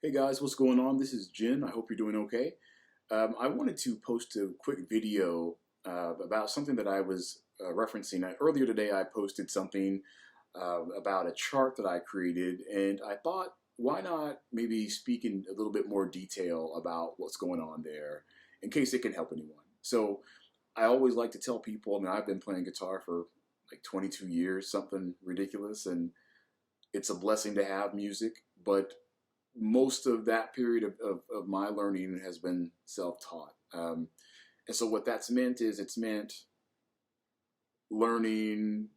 Hey guys, what's going on? This is Jin. I hope you're doing okay. I wanted to post a quick video about something that I was referencing. Earlier today, I posted something about a chart that I created, and I thought, why not maybe speak in a little bit more detail about what's going on there in case it can help anyone. So I always like to tell people, I mean, I've been playing guitar for like 22 years, something ridiculous, and it's a blessing to have music, but most of that period of my learning has been self-taught. And so what that's meant is it's meant learning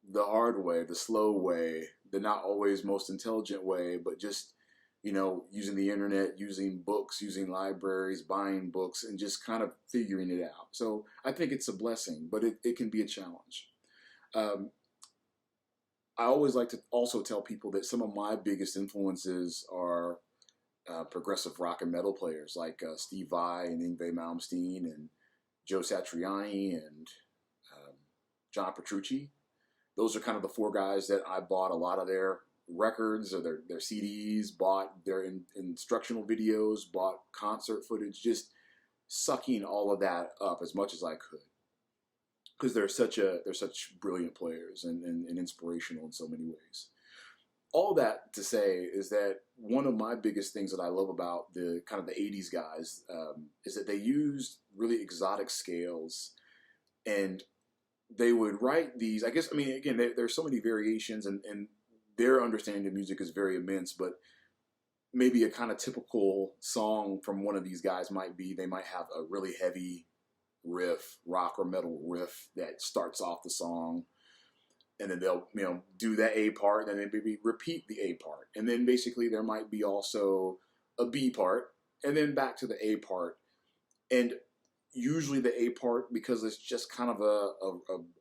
the hard way, the slow way, the not always most intelligent way, but just, using the internet, using books, using libraries, buying books, and just kind of figuring it out. So I think it's a blessing, but it can be a challenge. I always like to also tell people that some of my biggest influences are progressive rock and metal players like Steve Vai and Yngwie Malmsteen and Joe Satriani and John Petrucci. Those are kind of the four guys that I bought a lot of their records or their CDs, bought their instructional videos, bought concert footage, just sucking all of that up as much as I could. Because they're such brilliant players and inspirational in so many ways. All that to say is that one of my biggest things that I love about the kind of the 80s guys is that they used really exotic scales, and they would write these, I guess, I mean, again, there's so many variations, and their understanding of music is very immense, but maybe a kind of typical song from one of these guys might be, they might have a really heavy riff, rock or metal riff that starts off the song, and then they'll do that A part, and then maybe repeat the A part, and then basically there might be also a B part, and then back to the A part. And usually the A part, because it's just kind of a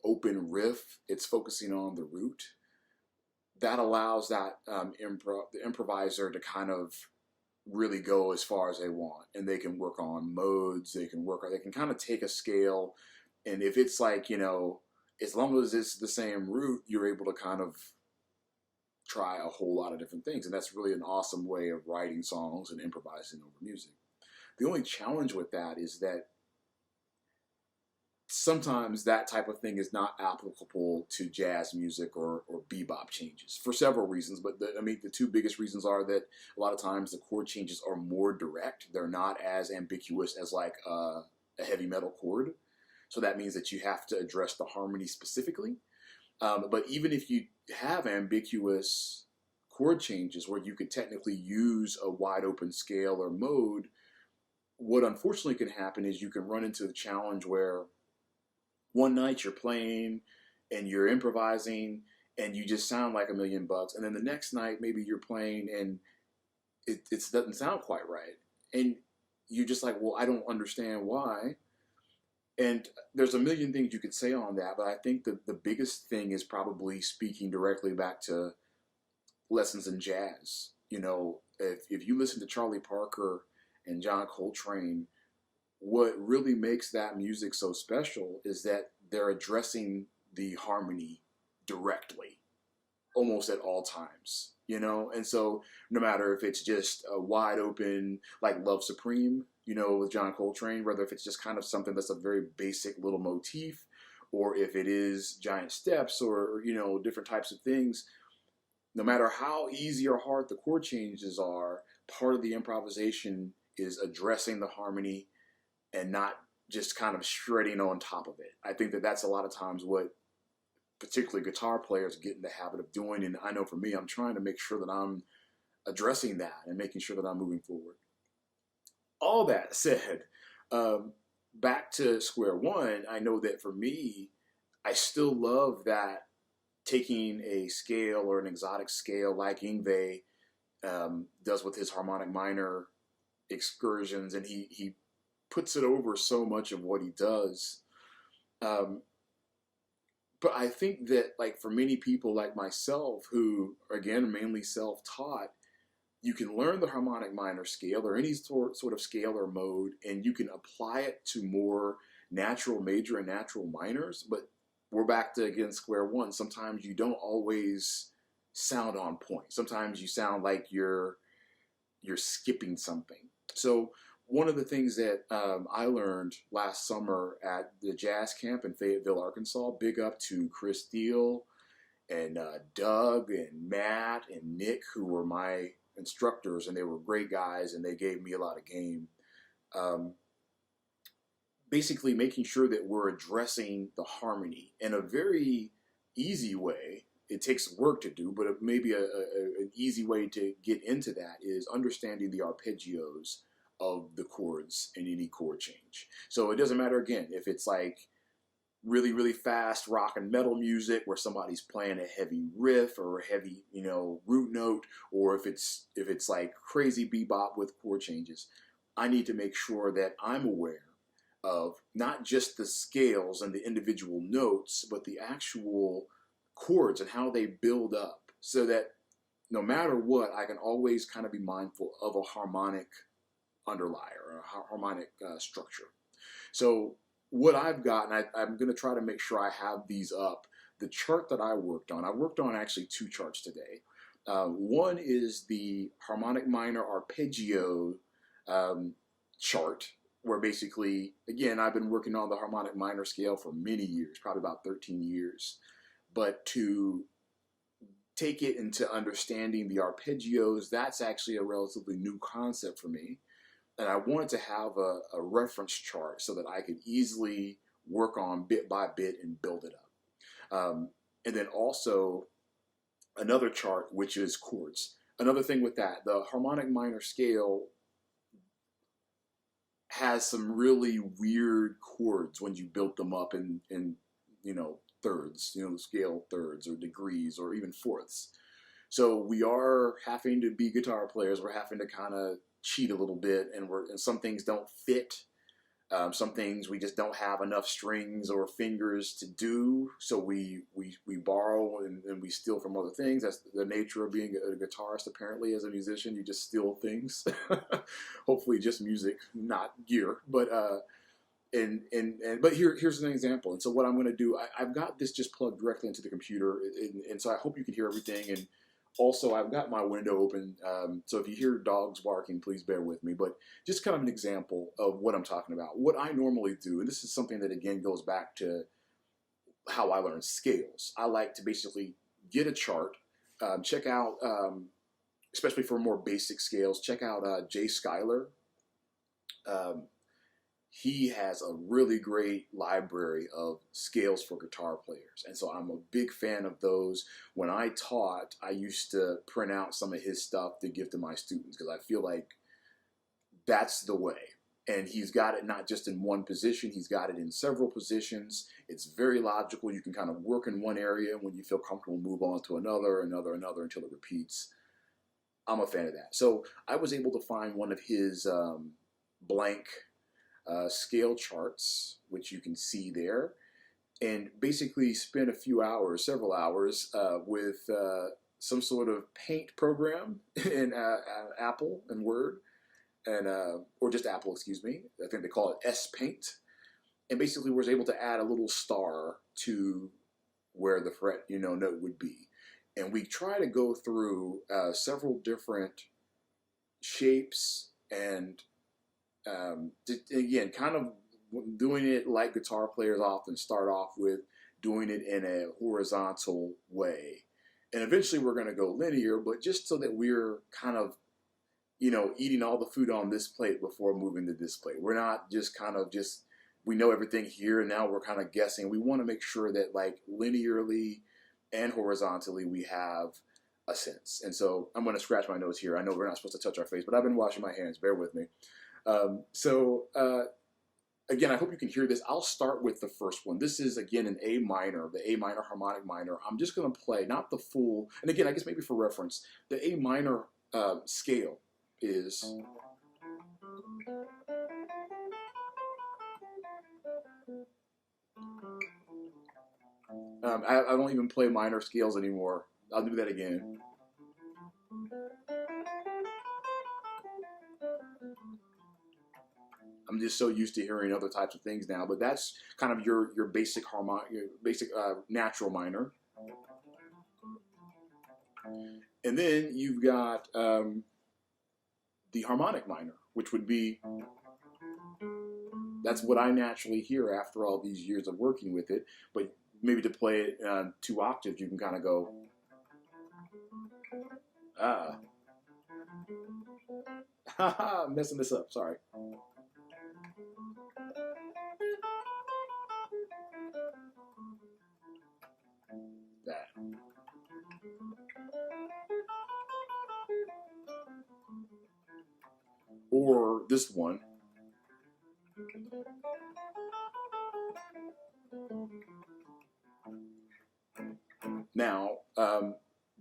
open riff, it's focusing on the root, that allows that the improviser to kind of really go as far as they want, and they can work on modes, they can kind of take a scale, and if it's like, as long as it's the same root, you're able to kind of try a whole lot of different things, and that's really an awesome way of writing songs and improvising over music. The only challenge with that is that sometimes that type of thing is not applicable to jazz music or bebop changes for several reasons. But the two biggest reasons are that a lot of times the chord changes are more direct. They're not as ambiguous as like a heavy metal chord. So that means that you have to address the harmony specifically. But even if you have ambiguous chord changes where you could technically use a wide open scale or mode, what unfortunately can happen is you can run into the challenge where one night you're playing and you're improvising and you just sound like $1,000,000, and then the next night maybe you're playing and it doesn't sound quite right, and you're just like, well, I don't understand why. And there's a million things you could say on that, but I think that the biggest thing is probably speaking directly back to lessons in jazz. If you listen to Charlie Parker and John Coltrane, what really makes that music so special is that they're addressing the harmony directly, almost at all times, And so no matter if it's just a wide open, like Love Supreme, with John Coltrane, whether if it's just kind of something that's a very basic little motif, or if it is giant steps or, different types of things, no matter how easy or hard the chord changes are, part of the improvisation is addressing the harmony and not just kind of shredding on top of it. I think that that's a lot of times what particularly guitar players get in the habit of doing. And I know for me, I'm trying to make sure that I'm addressing that and making sure that I'm moving forward. All that said, back to square one, I know that for me, I still love that taking a scale or an exotic scale like Yngwie does with his harmonic minor excursions, and he puts it over so much of what he does. But I think that, like, for many people like myself who, again, mainly self-taught, you can learn the harmonic minor scale or any sort of scale or mode, and you can apply it to more natural major and natural minors. But we're back to, again, square one. Sometimes you don't always sound on point. Sometimes you sound like you're you're skipping something. So one of the things that I learned last summer at the jazz camp in Fayetteville, Arkansas, big up to Chris Steele and Doug and Matt and Nick, who were my instructors, and they were great guys, and they gave me a lot of game. Basically making sure that we're addressing the harmony in a very easy way. It takes work to do, but maybe an easy way to get into that is understanding the arpeggios of the chords in any chord change. So it doesn't matter, again, if it's like really, really fast rock and metal music where somebody's playing a heavy riff or a heavy, root note, or if it's like crazy bebop with chord changes. I need to make sure that I'm aware of not just the scales and the individual notes, but the actual chords and how they build up, so that no matter what, I can always kind of be mindful of a harmonic underlie or a harmonic structure. So what I've got, and I'm going to try to make sure I have these up, the chart that I worked on actually 2 charts today. One is the harmonic minor arpeggio chart, where basically, again, I've been working on the harmonic minor scale for many years, probably about 13 years. But to take it into understanding the arpeggios, that's actually a relatively new concept for me. And I wanted to have a reference chart so that I could easily work on bit by bit and build it up. And then also another chart, which is chords. Another thing with that, the harmonic minor scale has some really weird chords when you build them up in thirds, scale thirds or degrees or even fourths. So we are having to be guitar players. We're having to kind of cheat a little bit, and some things don't fit. Some things we just don't have enough strings or fingers to do. So we borrow and we steal from other things. That's the nature of being a guitarist. Apparently, as a musician, you just steal things. Hopefully, just music, not gear. But but here's an example. And so what I'm going to do, I've got this just plugged directly into the computer, and so I hope you can hear everything. And also, I've got my window open, so if you hear dogs barking, please bear with me. But just kind of an example of what I'm talking about. What I normally do, and this is something that again goes back to how I learn scales. I like to basically get a chart, check out, especially for more basic scales, check out Jay Skyler. He has a really great library of scales for guitar players. And so I'm a big fan of those. When I taught, I used to print out some of his stuff to give to my students because I feel like that's the way. And he's got it not just in one position, he's got it in several positions. It's very logical. You can kind of work in one area. When you feel comfortable, move on to another until it repeats. I'm a fan of that. So I was able to find one of his blank scale charts, which you can see there, and basically spend a few hours, several hours, with some sort of paint program in Apple and Word, and or just Apple, excuse me. I think they call it S Paint, and basically was able to add a little star to where the fret, note would be, and we try to go through several different shapes and again, kind of doing it like guitar players often start off with, doing it in a horizontal way. And eventually we're going to go linear, but just so that we're kind of, eating all the food on this plate before moving to this plate. We're not just we know everything here and now we're kind of guessing. We want to make sure that like linearly and horozontally we have a sense. And so I'm going to scratch my nose here. I know we're not supposed to touch our face, but I've been washing my hands. Bear with me. Again, I hope you can hear this. I'll start with the first one. This is, again, an A minor, the A minor harmonic minor. I'm just going to play, not the full, and again, I guess maybe for reference, the A minor scale is... I don't even play minor scales anymore. I'll do that again. I'm just so used to hearing other types of things now, but that's kind of your basic harmonic, your basic natural minor. And then you've got the harmonic minor, which would be, that's what I naturally hear after all these years of working with it. But maybe to play it 2 octaves, you can kind of go, haha, I'm messing this up, sorry. That. Or this one. Now,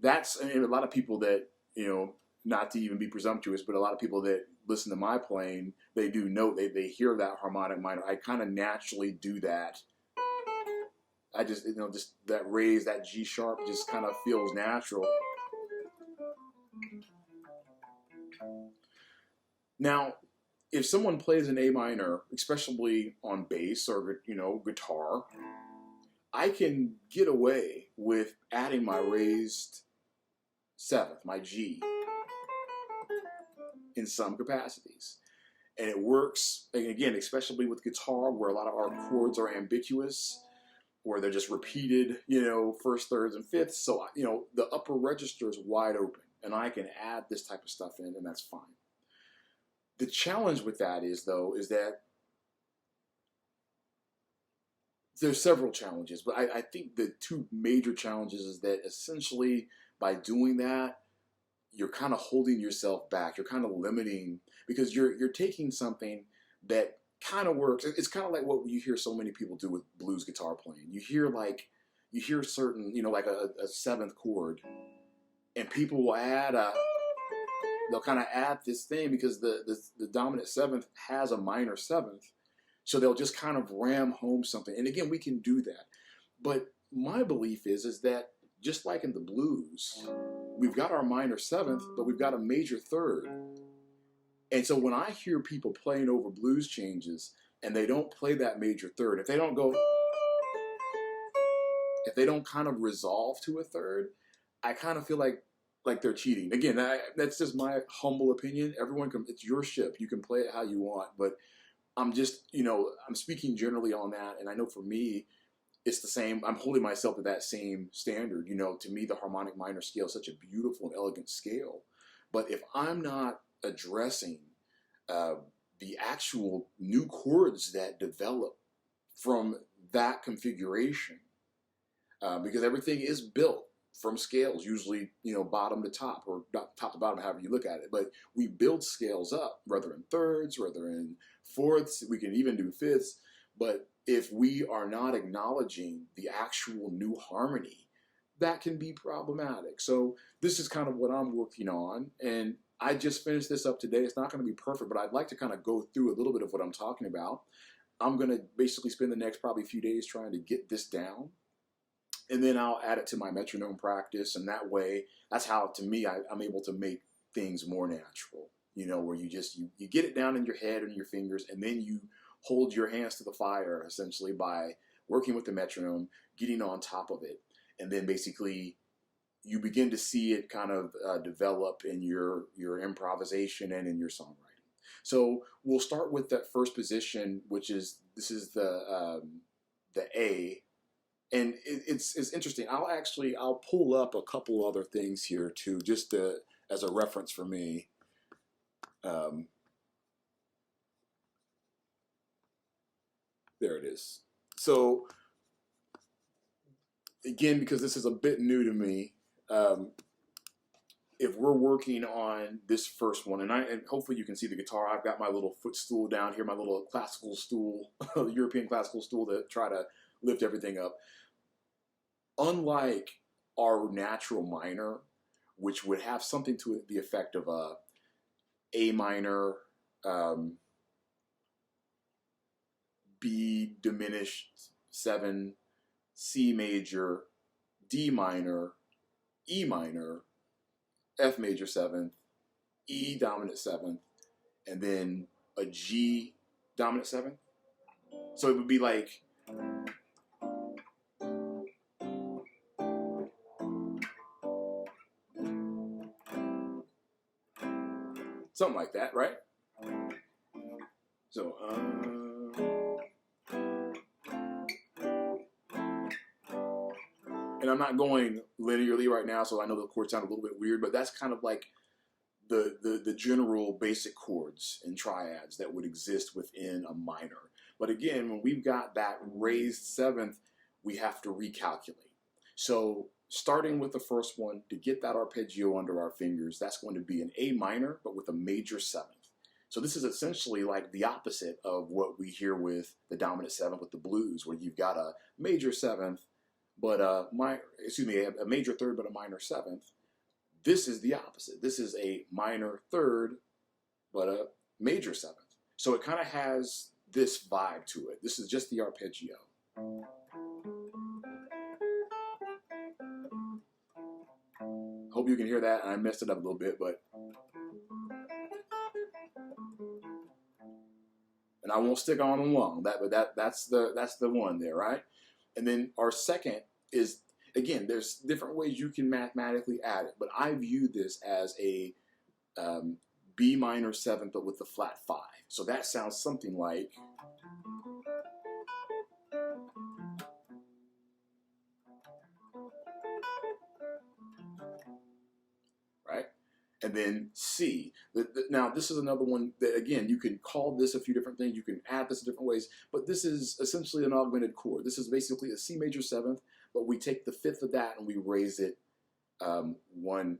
that's, I mean, a lot of people that, you know, not to even be presumptuous, but a lot of people that listen to my playing, they do note, they hear that harmonic minor. I kind of naturally do that. I just, you know, just that raise, that G sharp just kind of feels natural. Now, if someone plays an A minor, especially on bass or, you know, guitar, I can get away with adding my raised 7th, my G, in some capacities. And it works, and again, especially with guitar, where a lot of our chords are ambiguous, where they're just repeated, you know, first, thirds, and fifths. So, you know, the upper register is wide open, and I can add this type of stuff in, and that's fine. The challenge with that is, though, is that there's several challenges, but I think the 2 major challenges is that essentially by doing that, you're kind of holding yourself back. You're kind of limiting, because you're taking something that kind of works. It's kind of like what you hear so many people do with blues guitar playing. You hear certain, you know, like a 7th chord, and people will add they'll kind of add this thing because the dominant 7th has a minor 7th. So they'll just kind of ram home something. And again, we can do that. But my belief is that just like in the blues, we've got our minor 7th, but we've got a major 3rd. And so when I hear people playing over blues changes and they don't play that major 3rd, if they don't go, if they don't kind of resolve to a 3rd, I kind of feel like they're cheating. Again, that's just my humble opinion. Everyone can, it's your ship. You can play it how you want, but I'm just, you know, I'm speaking generally on that. And I know for me, it's the same. I'm holding myself to that same standard. You know, to me, the harmonic minor scale is such a beautiful and elegant scale. But if I'm not addressing the actual new chords that develop from that configuration, because everything is built from scales, usually, you know, bottom to top, or top to bottom, however you look at it. But we build scales up, whether in 3rds, whether in 4ths, we can even do 5ths. But if we are not acknowledging the actual new harmony, that can be problematic. So this is kind of what I'm working on. And I just finished this up today. It's not going to be perfect, but I'd like to kind of go through a little bit of what I'm talking about. I'm going to basically spend the next probably few days trying to get this down. And then I'll add it to my metronome practice. And that way, that's how, to me, I'm able to make things more natural. You know, where you just, you get it down in your head and your fingers, and then you hold your hands to the fire, essentially, by working with the metronome, getting on top of it. And then basically, you begin to see it kind of develop in your improvisation and in your songwriting. So we'll start with that first position, which is, this is the A. And it's interesting. I'll pull up a couple other things here too, just as a reference for me. There it is. So again, because this is a bit new to me, if we're working on this first one, and hopefully you can see the guitar, I've got my little footstool down here, my little classical stool, European classical stool, to try to lift everything up. Unlike our natural minor, which would have something to the effect of A minor, B diminished 7, C major, D minor, E minor, F major 7th, E dominant 7th, and then a G dominant 7th. So it would be like, something like that, right? So, and I'm not going linearly right now, so I know the chords sound a little bit weird, but that's kind of like the general basic chords and triads that would exist within a minor. But again, when we've got that raised seventh, we have to recalculate. So starting with the first one, to get that arpeggio under our fingers, that's going to be an A minor, but with a major seventh. So this is essentially like the opposite of what we hear with the dominant seventh with the blues, where you've got a major seventh, but a major third, but a minor seventh. This is the opposite. This is a minor third, but a major seventh. So it kind of has this vibe to it. This is just the arpeggio. Hope you can hear that. I messed it up a little bit, but... And I won't stick on long, that's the one there, right? And then our second is, again, there's different ways you can mathematically add it, but I view this as a B minor seventh, but with the flat 5. So that sounds something like... right? And then C. Now, this is another one that, again, you can call this a few different things. You can add this in different ways, but this is essentially an augmented chord. This is basically a C major seventh, but we take the fifth of that and we raise it 1/2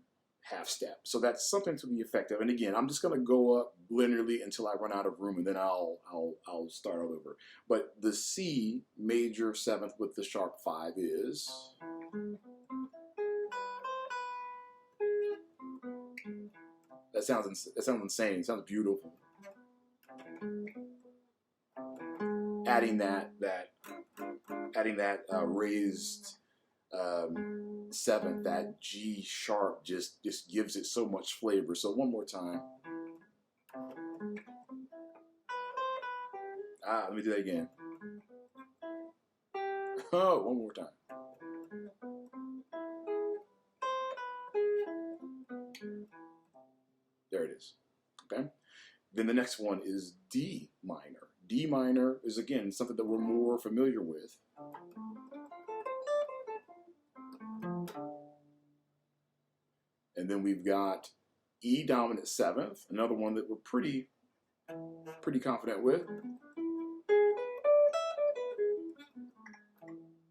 step. So that's something to the effect of. And again, I'm just going to go up linearly until I run out of room, and then I'll start all over. But the C major seventh with the sharp 5 is... That sounds insane. It sounds beautiful. Adding that raised seventh, that G sharp, just gives it so much flavor. So one more time. Let me do that again. Oh, one more time. There it is. Okay. Then the next one is D minor. D minor is, again, something that we're more familiar with. And then we've got E dominant seventh, another one that we're pretty confident with.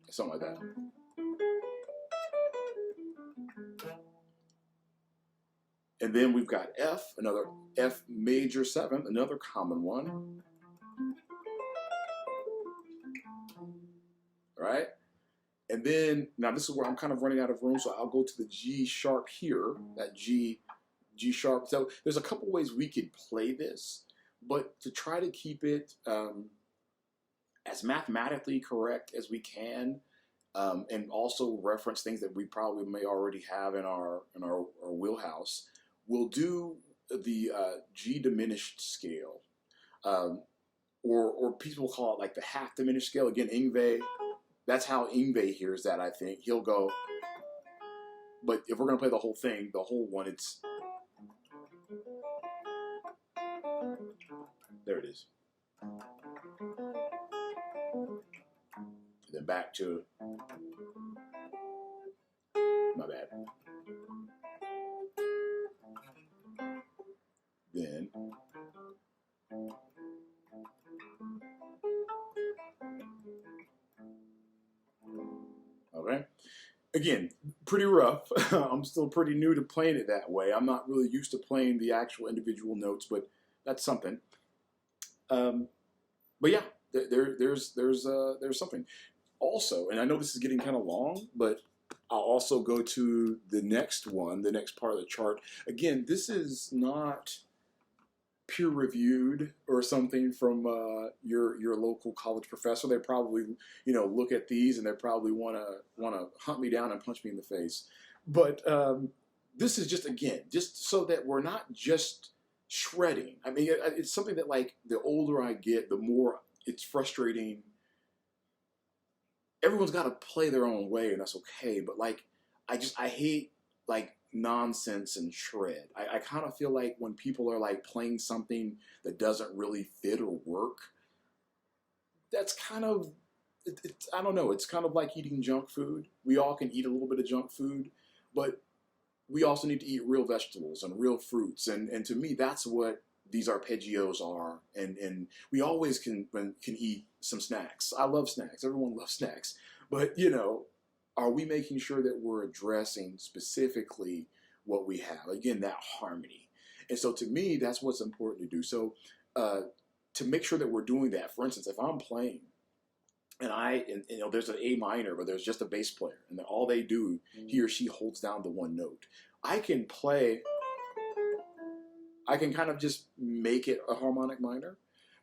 Something like that. And then we've got F, another F major seventh, another common one. All right? And then, now this is where I'm kind of running out of room, so I'll go to the G sharp here, that G sharp. So there's a couple ways we could play this, but to try to keep it as mathematically correct as we can, and also reference things that we probably may already have in our wheelhouse, we'll do the G diminished scale, or people call it like the half diminished scale. Again, Yngwie, that's how Yngwie hears that, I think. He'll go, but if we're going to play the whole thing, the whole one, it's... There it is. And then back to... My bad. Then... Okay. Again, pretty rough. I'm still pretty new to playing it that way. I'm not really used to playing the actual individual notes, but that's something. But yeah, there's something. Also, and I know this is getting kind of long, but I'll also go to the next one, the next part of the chart. Again, this is not peer-reviewed or something from your local college professor. They probably, look at these and they probably want to hunt me down and punch me in the face. But this is just so that we're not just shredding. I mean, it's something that, like, the older I get, the more it's frustrating. Everyone's got to play their own way, and that's okay. But, like, I hate, like, nonsense and shred. I kind of feel like when people are like playing something that doesn't really fit or work, that's kind of, I don't know, it's kind of like eating junk food. We all can eat a little bit of junk food, but we also need to eat real vegetables and real fruits. And to me, that's what these arpeggios are. And we always can eat some snacks. I love snacks. Everyone loves snacks. But, you know, are we making sure that we're addressing specifically what we have? Again, that harmony. And so to me, that's what's important to do. So to make sure that we're doing that, for instance, if I'm playing and you know, there's an A minor, but there's just a bass player, and all they do, he or she holds down the one note. I can play, I can kind of just make it a harmonic minor,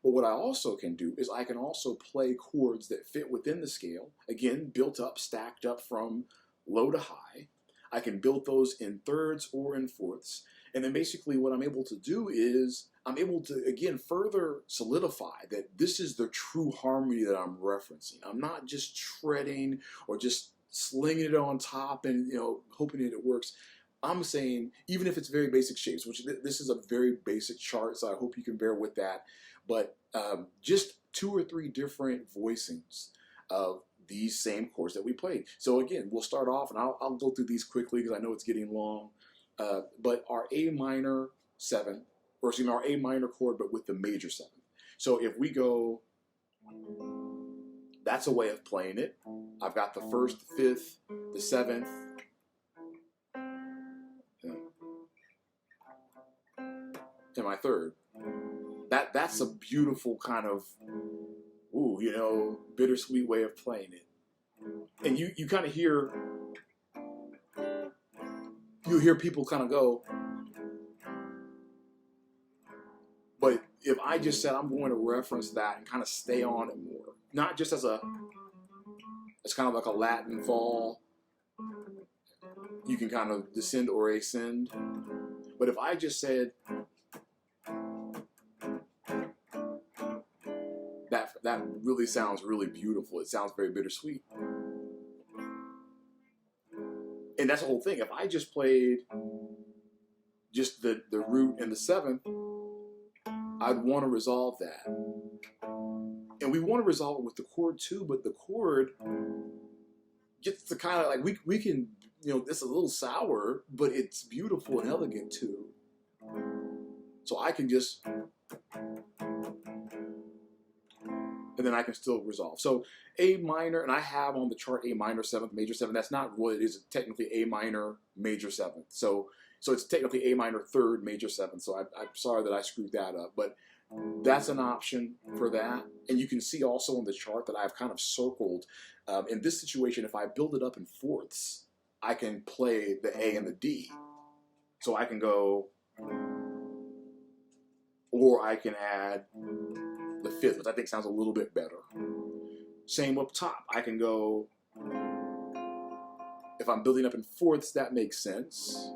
but what I also can do is I can also play chords that fit within the scale, again, built up, stacked up from low to high. I can build those in thirds or in fourths, and then basically what I'm able to do is I'm able to, again, further solidify that this is the true harmony that I'm referencing. I'm not just shredding or just slinging it on top and, you know, hoping that it works. I'm saying, even if it's very basic shapes, which this is a very basic chart, so I hope you can bear with that, but just 2 or 3 different voicings of these same chords that we played. So again, we'll start off, and I'll go through these quickly because I know it's getting long, but our A minor 7, or excuse me, our A minor chord, but with the major 7th. So if we go, that's a way of playing it. I've got the 1st, the 5th, the 7th, and my 3rd. That's a beautiful kind of, ooh, you know, bittersweet way of playing it. And you kind of hear, you hear people kind of go, but if I just said I'm going to reference that and kind of stay on it more, not just as it's kind of like a Latin fall, you can kind of descend or ascend, but if I just said, that really sounds really beautiful. It sounds very bittersweet. And that's the whole thing. If I just played just the root and the 7th, I'd want to resolve that. And we want to resolve it with the chord too, but the chord gets to kind of like, we can, you know, it's a little sour, but it's beautiful and elegant too. So I can just, and then I can still resolve. So A minor, and I have on the chart A minor 7th, major 7th. That's not what it is. It's technically A minor, major 7th. So it's technically A minor 3rd, major 7th. So I'm sorry that I screwed that up, but that's an option for that. And you can see also on the chart that I've kind of circled. In this situation, if I build it up in fourths, I can play the A and the D. So I can go, or I can add the 5th, which I think sounds a little bit better. Same up top. I can go, if I'm building up in fourths, that makes sense.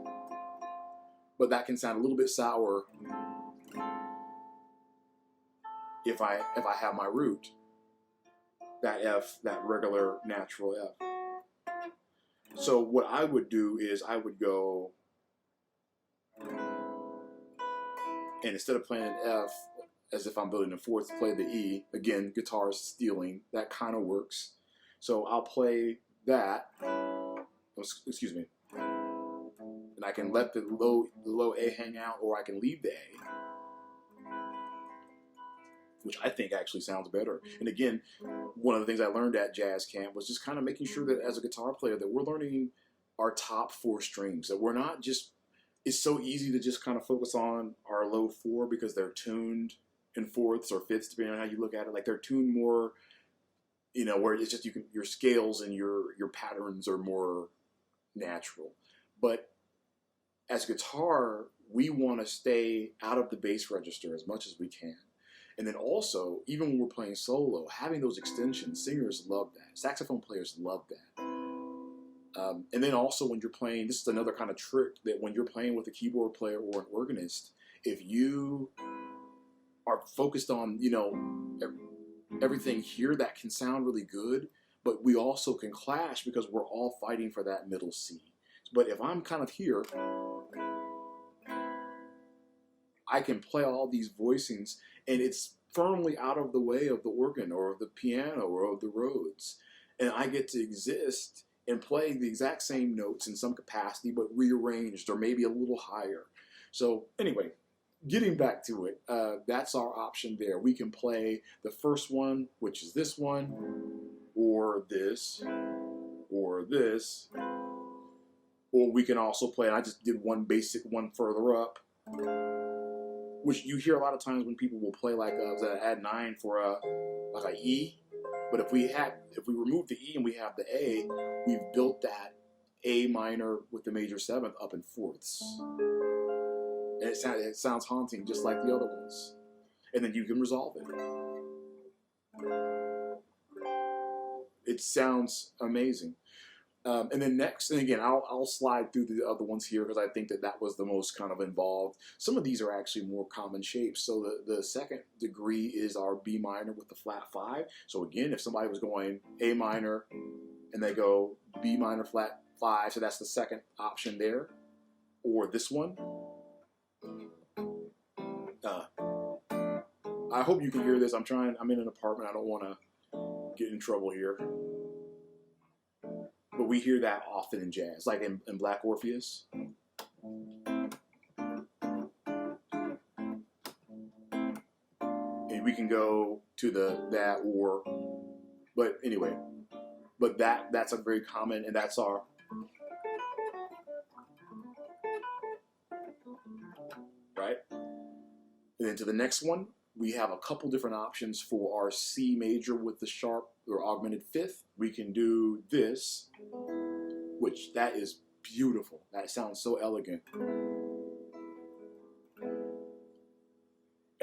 But that can sound a little bit sour if I have my root, that F, that regular natural F. So what I would do is I would go, and instead of playing an F, as if I'm building a fourth, play the E. Again, guitar is stealing. That kind of works. So I'll play that. Excuse me. And I can let the low A hang out, or I can leave the A, which I think actually sounds better. And again, one of the things I learned at jazz camp was just kind of making sure that as a guitar player that we're learning our top 4 strings, that we're not just, it's so easy to just kind of focus on our low 4 because they're tuned in fourths or fifths, depending on how you look at it. Like they're tuned more, you know, where it's just your scales and your patterns are more natural. But as guitar, we want to stay out of the bass register as much as we can. And then also, even when we're playing solo, having those extensions, singers love that. Saxophone players love that. And then also when you're playing, this is another kind of trick, that when you're playing with a keyboard player or an organist, if you are focused on, you know, everything here, that can sound really good, but we also can clash because we're all fighting for that middle C. But if I'm kind of here, I can play all these voicings, and it's firmly out of the way of the organ or of the piano or of the Rhodes. And I get to exist and play the exact same notes in some capacity, but rearranged or maybe a little higher. So anyway, getting back to it, that's our option there. We can play the first one, which is this one, or this, or this, or we can also play, and I just did one basic one further up, which you hear a lot of times when people will play like add 9 for like a E. But if we remove the E and we have the A, we've built that A minor with the major 7th up in fourths. And it sounds haunting just like the other ones. And then you can resolve it. It sounds amazing. And then next, and again, I'll slide through the other ones here because I think that was the most kind of involved. Some of these are actually more common shapes. So the second degree is our B minor with the flat 5. So again, if somebody was going A minor and they go B minor flat 5, so that's the second option there. Or this one. I hope you can hear this. I'm in an apartment. I don't want to get in trouble here. But we hear that often in jazz, like in Black Orpheus. And we can go to that or, but anyway, but that's a very common, and that's our, right? And then to the next one, we have a couple different options for our C major with the sharp or augmented 5th. We can do this, which that is beautiful. That sounds so elegant.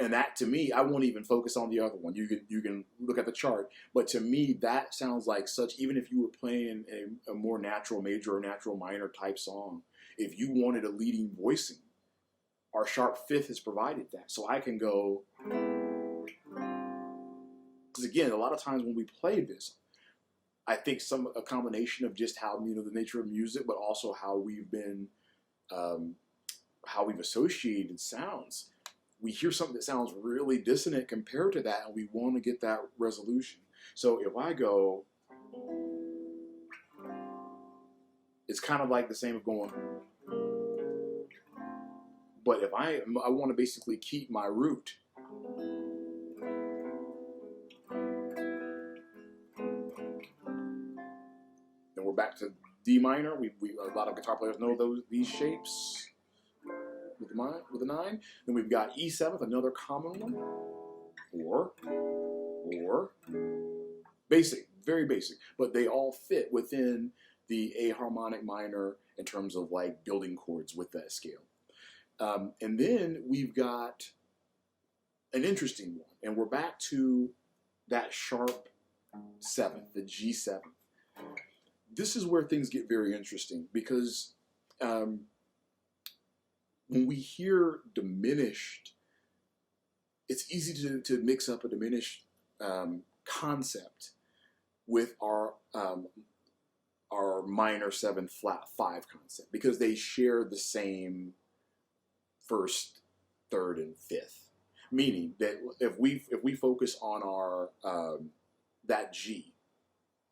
And that, to me, I won't even focus on the other one. You can look at the chart, but to me, that sounds like such, even if you were playing a more natural major or natural minor type song, if you wanted a leading voicing, our sharp 5th has provided that. So I can go, because again, a lot of times when we play this, I think a combination of just how, the nature of music, but also how we've been, how we've associated sounds. We hear something that sounds really dissonant compared to that, and we want to get that resolution. So if I go, it's kind of like the same of going, but if I want to basically keep my root, then we're back to D minor. A lot of guitar players know these shapes with a 9. Then we've got E7, another common one, or basic, very basic, but they all fit within the A harmonic minor in terms of like building chords with that scale. And then we've got an interesting one, and we're back to that sharp 7th, the G7. This is where things get very interesting because when we hear diminished, it's easy to mix up a diminished concept with our minor 7 flat 5 concept because they share the same 1st, 3rd, and 5th. Meaning that if we focus on our that G,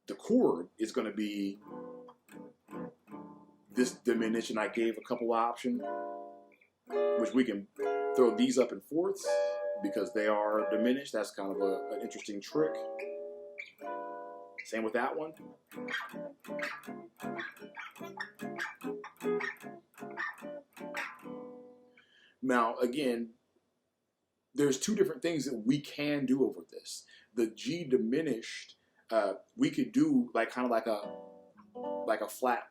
the chord is going to be this diminished, and I gave a couple options, which we can throw these up in fourths because they are diminished. That's kind of an interesting trick. Same with that one. Now, again, there's two different things that we can do over this. The G diminished, we could do like kind of like a flat,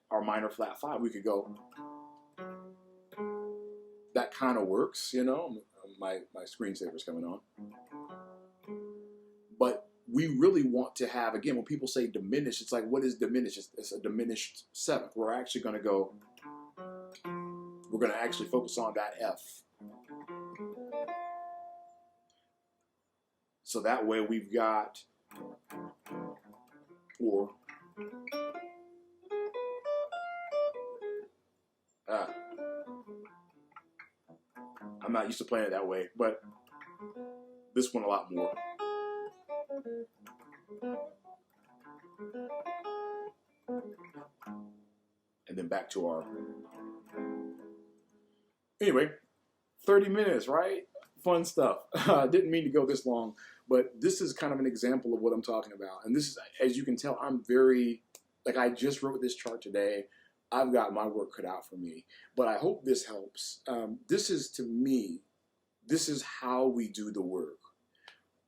our minor flat 5. We could go. That kind of works, My screensaver's coming on. But we really want to have, again, when people say diminished, it's like, what is diminished? It's a diminished 7th. We're actually going to go. We're going to actually focus on that F. So that way we've got, or Uh, I'm not used to playing it that way, but this one a lot more. And then back to our... Anyway, 30 minutes, right? Fun stuff. I didn't mean to go this long, but this is kind of an example of what I'm talking about. And this is, as you can tell, I'm very, like, I just wrote this chart today. I've got my work cut out for me, but I hope this helps. This is, to me, this is how we do the work.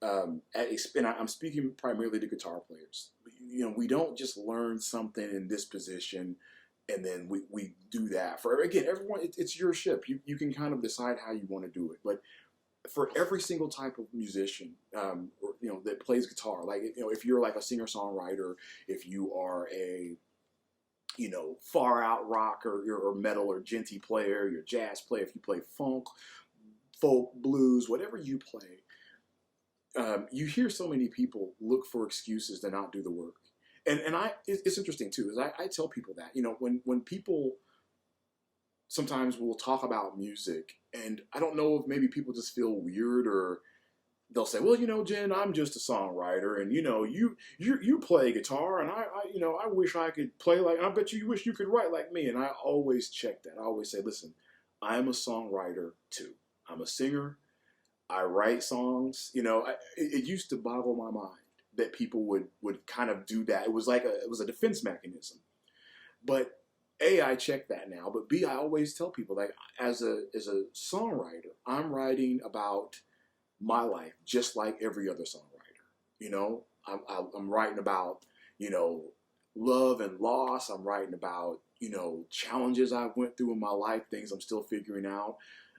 And I'm speaking primarily to guitar players. You know, we don't just learn something in this position and then we do that. For, again, everyone, it's your ship. You can kind of decide how you want to do it. But for every single type of musician, or, you know, that plays guitar, like, you know, if you're like a singer-songwriter, if you are a, you know, far out rock or metal or djenty player, you're a jazz player, if you play funk, folk, blues, whatever you play, you hear so many people look for excuses to not do the work. And it's interesting too, is I tell people that, you know, when people sometimes will talk about music, and I don't know if maybe people just feel weird, or they'll say, well, you know, Jen, I'm just a songwriter, and you know, you play guitar, and I you know, I wish I could play like, I bet you wish you could write like me. And I always check that. I always say, listen, I'm a songwriter too. I'm a singer. I write songs. You know, it used to boggle my mind that people would kind of do that. It was like it was a defense mechanism. But A, I check that now, but B, I always tell people, like, as a songwriter, I'm writing about my life just like every other songwriter. You know, I'm writing about, you know, love and loss. I'm writing about, you know, challenges I went through in my life, things I'm still figuring out.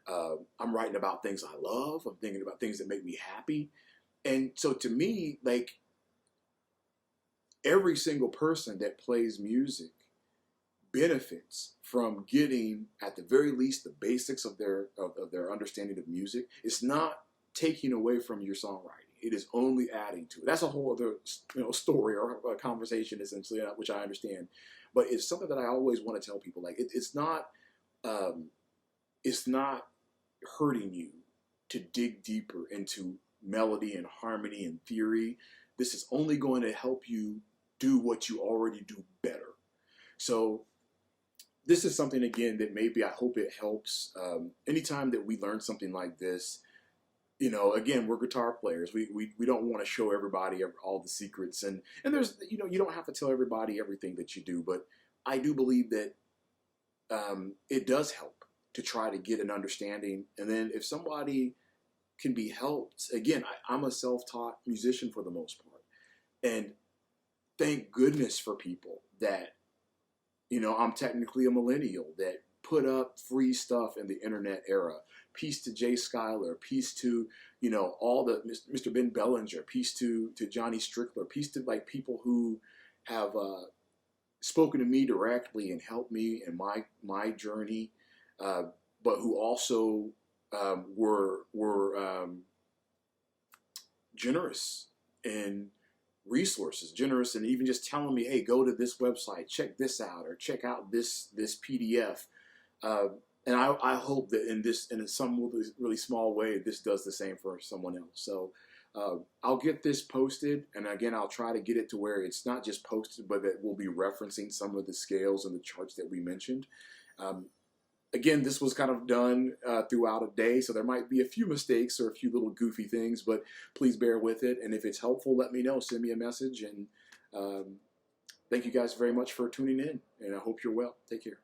I'm writing about things I love. I'm thinking about things that make me happy. And so to me, like, every single person that plays music benefits from getting, at the very least, the basics of their understanding of music. It's not taking away from your songwriting. It is only adding to it. That's a whole other, you know, story or a conversation, essentially, which I understand. But it's something that I always want to tell people. Like, it's not hurting you to dig deeper into melody and harmony and theory. This is only going to help you do what you already do better. So this is something, again, that maybe I hope it helps. Anytime that we learn something like this, you know, again, we're guitar players. We don't want to show everybody all the secrets. And there's, you know, you don't have to tell everybody everything that you do. But I do believe that it does help to try to get an understanding. And then if somebody can be helped, again, I'm a self-taught musician for the most part. And thank goodness for people that, you know, I'm technically a millennial that put up free stuff in the internet era. Peace to Jay Skyler, peace to, you know, all the Mr. Ben Bellinger, peace to Johnny Strickler, peace to, like, people who have spoken to me directly and helped me in my journey, but who also were generous in resources, generous, and even just telling me, hey, go to this website, check this out, or check out this PDF. And I hope that in some really small way, this does the same for someone else. So I'll get this posted, and again, I'll try to get it to where it's not just posted, but that we'll be referencing some of the scales and the charts that we mentioned. Again, this was kind of done throughout a day, so there might be a few mistakes or a few little goofy things, but please bear with it. And if it's helpful, let me know. Send me a message. And thank you guys very much for tuning in, and I hope you're well. Take care.